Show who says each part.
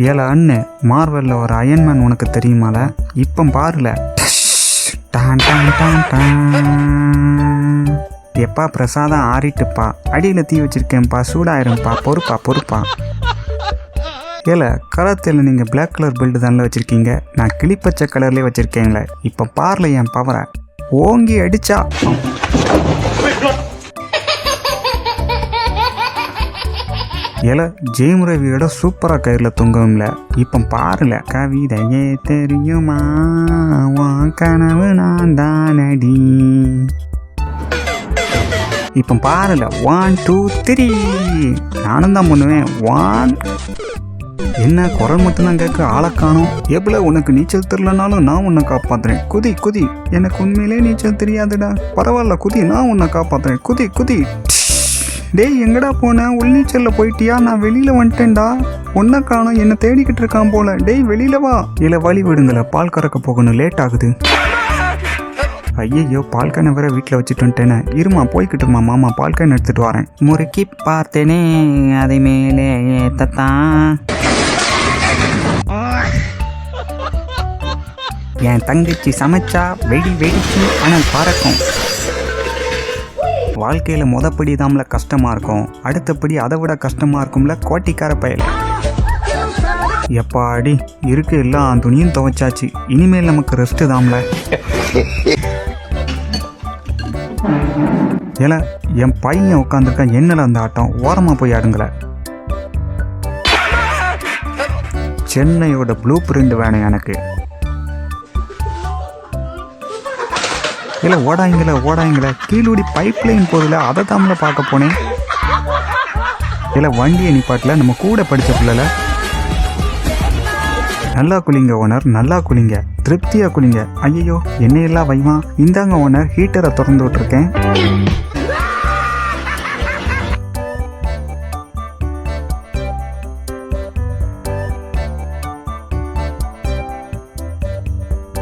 Speaker 1: ஏல அண்ணு, மார்வெல்ல ஒரு அயன்மேன் உனக்கு தெரியுமால? இப்போ பாருல. டான் டான் டான் டான். எப்பா பிரசாதம் ஆறிட்டுப்பா, அடியில் தீ வச்சிருக்கேன்ப்பா, சூடாயிரும்ப்பா, பொறுப்பா. ஏல கராத்தேல நீங்கள் பிளாக் கலர் பெல்ட் தானே வச்சுருக்கீங்க, நான் கிளிப்பச்சை கலர்லேயே வச்சுருக்கேங்களே. இப்போ பாருல என் பவரை, ஓங்கி அடிச்சா ஏல ஜெயம் ரவியோட சூப்பராக கயிறில் தொங்கும்ல. இப்போ பாருல. கவிதையே தெரியுமா உன் கனவு நான் தானடி. இப்போ பாருல. 1 2 3 நானும் தான் பண்ணுவேன். 1. என்ன குரல் மட்டும்தான் கேட்க, ஆளை காணோம். எவ்வளோ உனக்கு நீச்சல் தெரியலனாலும் நான் உன்னை காப்பாற்றுறேன். குதி. எனக்கு உண்மையிலே நீச்சல் தெரியாதுடா, பரவாயில்ல குதி, நான் உன்னை காப்பாற்றுறேன். குதி. டேய் எங்கடா போன? உள்நீச்சலில் போயிட்டியா? நான் வெளியில் வந்துட்டேன்டா. ஒன்றை காணோம், என்னை தேடிக்கிட்டு இருக்கான் போல. டேய் வெளியில் வா. இல்லை வழி விடுங்கள, பால் கறக்க போகணும், லேட் ஆகுது. ஐயோ பால் கேனை வேற வீட்டில் வச்சுட்டு வந்துட்டேனே. இருமா போய்கிட்டுமா மாமா, பால் கேன் எடுத்துகிட்டு வரேன். முறுக்கி பார்த்தேனே அதை மேலே ஏத்தான். என் தங்கச்சி சமைச்சா வெடிச்சு ஆனால் பறக்கும். வாழ்க்கையில் மொதப்படி தாம்ல கஷ்டமாக இருக்கும், அடுத்தபடி அதை விட கஷ்டமாக இருக்கும்ல கோட்டிக்கார பயல். எப்பாடி இருக்கு, எல்லாம் துணியும் துவைச்சாச்சு, இனிமேல் நமக்கு ரெஸ்ட்டு தாம்ல. ஏல என் பையன் உட்காந்துருக்கான், என்னல அந்த ஆட்டம், ஓரமாக போய் ஆடுங்கள. சென்னையோட ப்ளூ பிரிண்ட் வேணும் எனக்கு. இல்லை ஓடாங்கள கீழூடி பைப் லைன் போதில், அதை தாமல பார்க்க போனேன். இல்லை வண்டியை நிப்பாட்டில், நம்ம கூட படித்த பிள்ளைல. நல்லா குளிங்க ஓனர், நல்லா குளிங்க, திருப்தியாக குளிங்க. ஐயோ என்னையெல்லாம் வைமா. இந்தாங்க ஓனர், ஹீட்டரை திறந்து விட்டுருக்கேன்.